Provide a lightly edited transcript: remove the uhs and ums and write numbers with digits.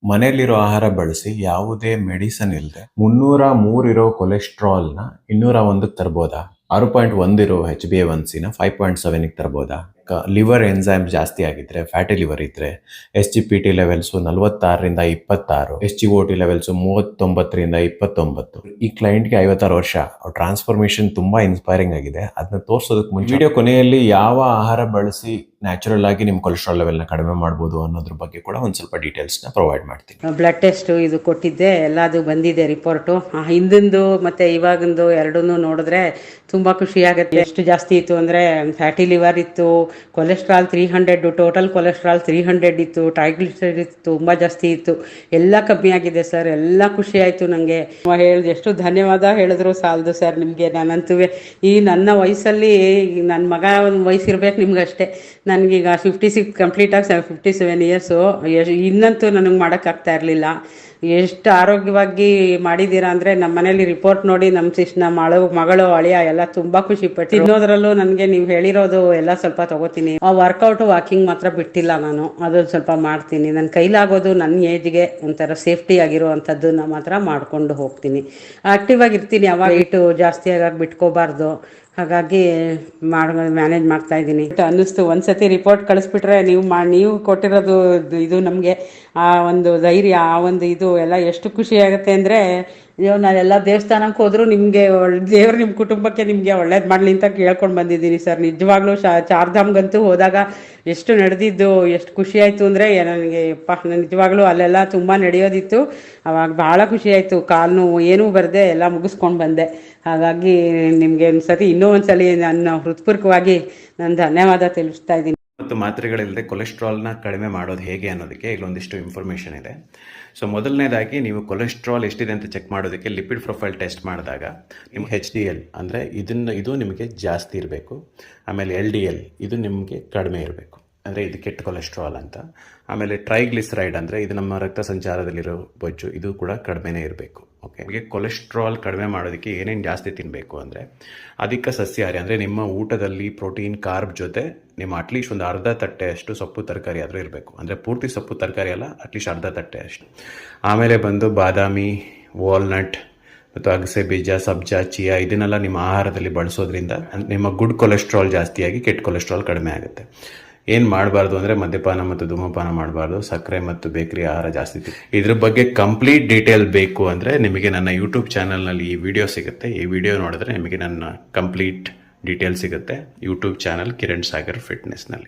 ಮನೆಯಲ್ಲಿರೋ ಆಹಾರ ಬಳಸಿ ಯಾವುದೇ ಮೆಡಿಸನ್ ಇಲ್ಲದೆ 303 ಇರೋ ಕೊಲೆಸ್ಟ್ರಾಲ್ನ 201ಕ್ಕೆ ತರ್ಬೋದಾ? 6.1 ಇರೋ HbA1cನ 5.7ಗೆ ತರ್ಬೋದಾ? ಲಿವರ್ ಎನ್ಸೈಮ್ ಜಾಸ್ತಿ ಆಗಿದ್ರೆ, ಫ್ಯಾಟಿ ಲಿವರ್ ಇದ್ರೆ, SGPT ಲೆವೆಲ್ಸು 46ರಿಂದ 26, SGOT ಲೆವೆಲ್ಸು 39ರಿಂದ 29. ಈ ಕ್ಲೈಂಟ್ಗೆ 56 ವರ್ಷ. ಅವ್ರ ಟ್ರಾನ್ಸ್ಫಾರ್ಮೇಶನ್ ತುಂಬಾ ಇನ್ಸ್ಪೈರಿಂಗ್ ಆಗಿದೆ. ಅದನ್ನ ತೋರಿಸೋದಕ್ಕೆ ಮುಂಚೆ ವಿಡಿಯೋ ಕೊನೆಯಲ್ಲಿ ಯಾವ ಆಹಾರ ಬಳಸಿ ನ್ಯಾಚುರಲ್ ಆಗಿ ನಿಮ್ಮ ಕೊಲೆಸ್ಟ್ರಾಲ್ ಲೆವೆಲ್ನ ಕಡಿಮೆ ಮಾಡ್ಬೋದು ಅನ್ನೋದ್ರ ಬಗ್ಗೆ ಕೂಡ ಒಂದು ಸ್ವಲ್ಪ ಡೀಟೇಲ್ಸ್ನ ಪ್ರೊವೈಡ್ ಮಾಡ್ತೀನಿ. ಬ್ಲಡ್ ಟೆಸ್ಟು ಇದು ಕೊಟ್ಟಿದ್ದೆ, ಎಲ್ಲದು ಬಂದಿದೆ ರಿಪೋರ್ಟು. ಹಿಂದಿಂದು ಮತ್ತು ಇವಾಗಿಂದು ಎರಡೂ ನೋಡಿದ್ರೆ ತುಂಬ ಖುಷಿಯಾಗುತ್ತೆ. ಎಷ್ಟು ಜಾಸ್ತಿ ಇತ್ತು ಅಂದರೆ ಫ್ಯಾಟಿ ಲಿವರ್ ಇತ್ತು, ಕೊಲೆಸ್ಟ್ರಾಲ್ 300, ಟೋಟಲ್ ಕೊಲೆಸ್ಟ್ರಾಲ್ 300 ಇತ್ತು, ಟ್ರೈಗ್ಲಿಸರೈಡ್ ತುಂಬ ಜಾಸ್ತಿ ಇತ್ತು. ಎಲ್ಲ ಕಮ್ಮಿ ಆಗಿದೆ ಸರ್. ಎಲ್ಲ ಖುಷಿ ಆಯಿತು ನನಗೆ. ಹೇಳಿದೆ ಎಷ್ಟು ಧನ್ಯವಾದ ಹೇಳಿದ್ರು ಸಾಲದು ಸರ್ ನಿಮಗೆ. ನಾನಂತೂ ಈ ನನ್ನ ವಯಸ್ಸಲ್ಲಿ ನನ್ನ ಮಗ ಒಂದು ವಯಸ್ಸಿರ್ಬೇಕು ನಿಮ್ಗಷ್ಟೇ. ನನಗೀಗ 56 ಕಂಪ್ಲೀಟ್ ಆಗಿ 57 ಇಯರ್ಸು. ಇನ್ನಂತೂ ನನಗೆ ಮಾಡೋಕ್ಕಾಗ್ತಾ ಇರಲಿಲ್ಲ. ಎಷ್ಟು ಆರೋಗ್ಯವಾಗಿ ಮಾಡಿದ್ದೀರಾ ಅಂದರೆ ನಮ್ಮ ಮನೇಲಿ ರಿಪೋರ್ಟ್ ನೋಡಿ ನಮ್ಮ ಮಗಳು ಅಳಿಯ ಎಲ್ಲ ತುಂಬ ಖುಷಿ ಪಟ್ಟು. ತಿನ್ನೋದ್ರಲ್ಲೂ ನನಗೆ ನೀವು ಹೇಳಿರೋದು ಎಲ್ಲ ಸ್ವಲ್ಪ ತಗೋತೀನಿ. ಆ ವರ್ಕೌಟು ವಾಕಿಂಗ್ ಮಾತ್ರ ಬಿಟ್ಟಿಲ್ಲ ನಾನು. ಅದೊಂದು ಸ್ವಲ್ಪ ಮಾಡ್ತೀನಿ. ನನ್ನ ಕೈಲಾಗೋದು ನನ್ನ ಏಜ್ಗೆ ಒಂಥರ ಸೇಫ್ಟಿ ಆಗಿರುವಂಥದ್ದನ್ನ ಮಾತ್ರ ಮಾಡಿಕೊಂಡು ಹೋಗ್ತೀನಿ. ಆ್ಯಕ್ಟಿವ್ ಆಗಿರ್ತೀನಿ. ಅವಾಗ ವೆಯ್ಟು ಜಾಸ್ತಿ ಆಗಾಗಿ ಬಿಟ್ಕೋಬಾರ್ದು. ಹಾಗಾಗಿ ಮ್ಯಾನೇಜ್ ಮಾಡ್ತಾ ಇದ್ದೀನಿ ಅನ್ನಿಸ್ತು. ಒಂದ್ಸತಿ ರಿಪೋರ್ಟ್ ಕಳಿಸ್ಬಿಟ್ರೆ ನೀವು ಕೊಟ್ಟಿರೋದು ಇದು ನಮಗೆ ಆ ಒಂದು ಧೈರ್ಯ, ಆ ಒಂದು ಇದು ಎಲ್ಲ ಎಷ್ಟು ಖುಷಿ ಆಗುತ್ತೆ ಅಂದರೆ, ನಾನೆಲ್ಲ ದೇವಸ್ಥಾನಕ್ಕೆ ಹೋದರೂ ನಿಮಗೆ ದೇವ್ರು ನಿಮ್ಮ ಕುಟುಂಬಕ್ಕೆ ನಿಮಗೆ ಒಳ್ಳೇದು ಮಾಡಲಿ ಅಂತ ಕೇಳ್ಕೊಂಡು ಬಂದಿದ್ದೀನಿ ಸರ್. ನಿಜವಾಗ್ಲೂ ಚಾರ್ಧಾಮ್ಗಂತೂ ಹೋದಾಗ ಎಷ್ಟು ನಡೆದಿದ್ದು, ಎಷ್ಟು ಖುಷಿ ಆಯಿತು ಅಂದರೆ ನನಗೆ ನಿಜವಾಗ್ಲೂ ಅಲ್ಲೆಲ್ಲ ತುಂಬ ನಡೆಯೋದಿತ್ತು. ಅವಾಗ ಭಾಳ ಖುಷಿ ಆಯಿತು. ಕಾಲು ನೋವು ಏನೂ ಬರದೆ ಎಲ್ಲ ಮುಗಿಸ್ಕೊಂಡು ಬಂದೆ. ಹಾಗಾಗಿ ನಿಮಗೆ ಒಂದ್ಸತಿ ಇನ್ನೂ ಒಂದ್ಸಲಿ ನಾನು ಹೃತ್ಪೂರ್ವಕವಾಗಿ ನಾನು ಧನ್ಯವಾದ ತಿಳಿಸ್ತಾ ಇದ್ದೀನಿ. ಮತ್ತು ಮಾತ್ರೆಗಳಿಲ್ಲದೆ ಕೊಲೆಸ್ಟ್ರಾಲ್ನ ಕಡಿಮೆ ಮಾಡೋದು ಹೇಗೆ ಅನ್ನೋದಕ್ಕೆ ಇಲ್ಲೊಂದಿಷ್ಟು ಇನ್ಫಾರ್ಮೇಷನ್ ಇದೆ. ಸೊ ಮೊದಲನೇದಾಗಿ ನೀವು ಕೊಲೆಸ್ಟ್ರಾಲ್ ಎಷ್ಟಿದೆ ಅಂತ ಚೆಕ್ ಮಾಡೋದಕ್ಕೆ ಲಿಪಿಡ್ ಪ್ರೊಫೈಲ್ ಟೆಸ್ಟ್ ಮಾಡಿದಾಗ ನಿಮ್ಮ HDL ಅಂದರೆ ಇದು ನಿಮಗೆ ಜಾಸ್ತಿ ಇರಬೇಕು. ಆಮೇಲೆ LDL ಇದು ನಿಮಗೆ ಕಡಿಮೆ ಇರಬೇಕು, ಅಂದರೆ ಇದು ಕೆಟ್ಟ ಕೊಲೆಸ್ಟ್ರಾಲ್ ಅಂತ. ಆಮೇಲೆ ಟ್ರೈಗ್ಲಿಸರೈಡ್ ಅಂದರೆ ಇದು ನಮ್ಮ ರಕ್ತ ಸಂಚಾರದಲ್ಲಿರೋ ಬೊಜ್ಜು, ಇದು ಕೂಡ ಕಡಿಮೆನೇ ಇರಬೇಕು. ಓಕೆ, ನಿಮಗೆ ಕೊಲೆಸ್ಟ್ರಾಲ್ ಕಡಿಮೆ ಮಾಡೋದಕ್ಕೆ ಏನೇನು ಜಾಸ್ತಿ ತಿನ್ನಬೇಕು ಅಂದರೆ ಅಧಿಕ ಸಸ್ಯಾಹಾರಿ, ಅಂದರೆ ನಿಮ್ಮ ಊಟದಲ್ಲಿ ಪ್ರೋಟೀನ್ ಕಾರ್ಬ್ ಜೊತೆ ನಿಮ್ಮ ಅಟ್ಲೀಸ್ಟ್ ಒಂದು ಅರ್ಧ ತಟ್ಟೆಯಷ್ಟು ಸೊಪ್ಪು ತರಕಾರಿ ಆದರೂ ಇರಬೇಕು. ಅಂದರೆ ಪೂರ್ತಿ ಸೊಪ್ಪು ತರಕಾರಿ ಅಲ್ಲ, ಅಟ್ಲೀಸ್ಟ್ ಅರ್ಧ ತಟ್ಟೆಯಷ್ಟು. ಆಮೇಲೆ ಬಂದು ಬಾದಾಮಿ, ವಾಲ್ನಟ್ ಮತ್ತು ಅಗಸೆ ಬೀಜ, ಸಬ್ಜಾ, ಚಿಯಾ ಇದನ್ನೆಲ್ಲ ನಿಮ್ಮ ಆಹಾರದಲ್ಲಿ ಬಳಸೋದ್ರಿಂದ ನಿಮ್ಮ ಗುಡ್ ಕೊಲೆಸ್ಟ್ರಾಲ್ ಜಾಸ್ತಿಯಾಗಿ ಕೆಟ್ಟ ಕೊಲೆಸ್ಟ್ರಾಲ್ ಕಡಿಮೆ ಆಗುತ್ತೆ. ಏನು ಮಾಡಬಾರ್ದು ಅಂದರೆ ಮದ್ಯಪಾನ ಮತ್ತು ಧೂಮಪಾನ ಮಾಡಬಾರ್ದು, ಸಕ್ಕರೆ ಮತ್ತು ಬೇಕರಿ ಆಹಾರ ಜಾಸ್ತಿ. ಇದ್ರ ಬಗ್ಗೆ ಕಂಪ್ಲೀಟ್ ಡೀಟೇಲ್ ಬೇಕು ಅಂದರೆ ನಿಮಗೆ ನನ್ನ ಯೂಟ್ಯೂಬ್ ಚಾನಲ್ನಲ್ಲಿ ಈ ವಿಡಿಯೋ ಸಿಗುತ್ತೆ. ಈ ವಿಡಿಯೋ ನೋಡಿದ್ರೆ ನಿಮಗೆ ನನ್ನ ಕಂಪ್ಲೀಟ್ ಡೀಟೇಲ್ ಸಿಗುತ್ತೆ. YouTube channel Kiran Sagar ಫಿಟ್ನೆಸ್ನಲ್ಲಿ.